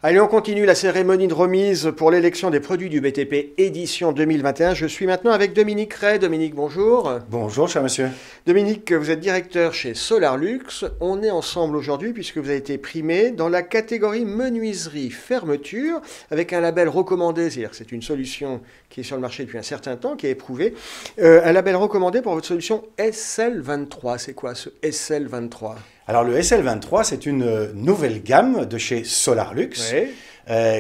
Allez, on continue la cérémonie de remise pour l'élection des produits du BTP édition 2021. Je suis maintenant avec Dominique Ray. Dominique, bonjour. Bonjour, cher monsieur. Dominique, vous êtes directeur chez Solarlux. On est ensemble aujourd'hui puisque vous avez été primé dans la catégorie menuiserie fermeture avec un label recommandé, c'est-à-dire que c'est une solution qui est sur le marché depuis un certain temps, qui est éprouvée. Un label recommandé pour votre solution SL23. C'est quoi ce SL23 ? Alors le SL23, c'est une nouvelle gamme de chez Solarlux,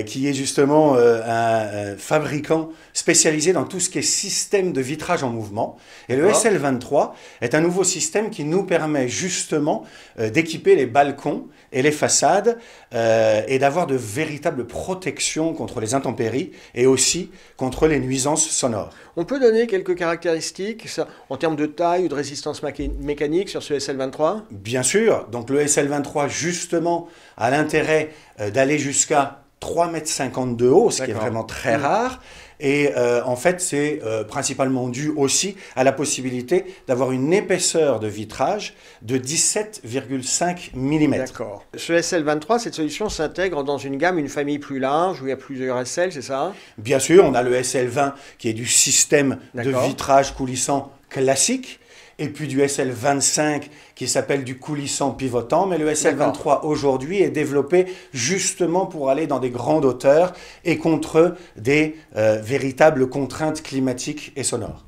qui est justement un fabricant spécialisé dans tout ce qui est système de vitrage en mouvement. Et le SL23 est un nouveau système qui nous permet justement d'équiper les balcons et les façades et d'avoir de véritables protections contre les intempéries et aussi contre les nuisances sonores. On peut donner quelques caractéristiques en termes de taille ou de résistance mécanique sur ce SL23 ? Bien sûr. Donc le SL23 justement a l'intérêt d'aller jusqu'à 3,50 m de haut, ce qui est vraiment très rare. Et en fait, c'est principalement dû aussi à la possibilité d'avoir une épaisseur de vitrage de 17,5 mm. D'accord. Ce SL23, cette solution s'intègre dans une gamme, une famille plus large, où il y a plusieurs SL, c'est ça ? Bien sûr, on a le SL20 qui est du système de vitrage coulissant classique. Et puis du SL25 qui s'appelle du coulissant pivotant. Mais le SL23 aujourd'hui est développé justement pour aller dans des grandes hauteurs et contre des véritables contraintes climatiques et sonores.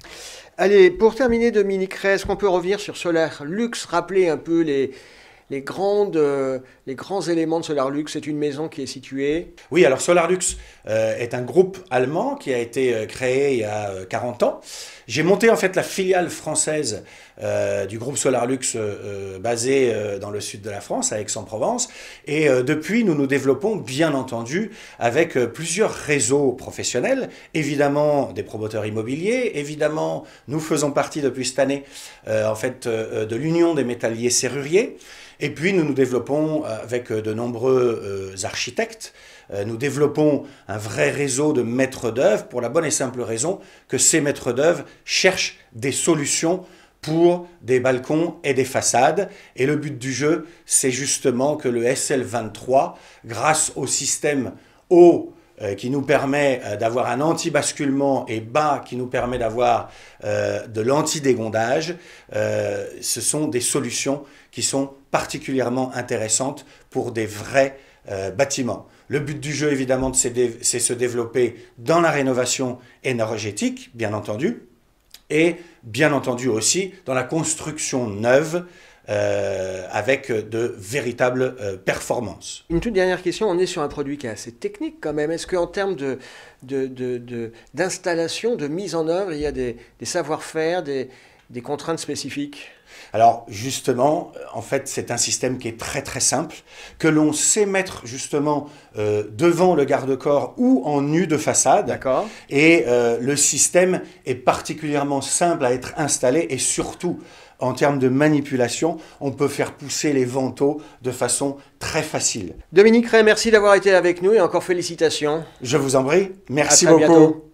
Allez, pour terminer, Dominique Ray, est-ce qu'on peut revenir sur Solarlux, rappeler un peu les grands éléments de Solarlux? C'est une maison qui est située... Oui, alors Solarlux est un groupe allemand qui a été créé il y a 40 ans. J'ai monté en fait la filiale française du groupe Solarlux basée dans le sud de la France, à Aix-en-Provence. Et depuis, nous nous développons bien entendu avec plusieurs réseaux professionnels, évidemment des promoteurs immobiliers, évidemment nous faisons partie depuis cette année de l'Union des métalliers serruriers. Et puis nous nous développons avec de nombreux architectes. Nous développons un vrai réseau de maîtres d'œuvre pour la bonne et simple raison que ces maîtres d'œuvre cherchent des solutions pour des balcons et des façades. Et le but du jeu, c'est justement que le SL23, grâce au système haut qui nous permet d'avoir un anti-basculement et bas qui nous permet d'avoir de l'anti-dégondage, ce sont des solutions qui sont particulièrement intéressantes pour des vrais bâtiments. Le but du jeu, évidemment, c'est se développer dans la rénovation énergétique, bien entendu, et bien entendu aussi dans la construction neuve avec de véritables performances. Une toute dernière question, on est sur un produit qui est assez technique quand même. Est-ce qu'en termes d'installation, de mise en œuvre, il y a des savoir-faire, des contraintes spécifiques ? Alors justement, en fait, c'est un système qui est très très simple, que l'on sait mettre justement devant le garde-corps ou en nu de façade. D'accord. Et le système est particulièrement simple à être installé et surtout, en termes de manipulation, on peut faire pousser les vantaux de façon très facile. Dominique Ray, merci d'avoir été avec nous et encore félicitations. Je vous en prie. Merci à très beaucoup. Bientôt.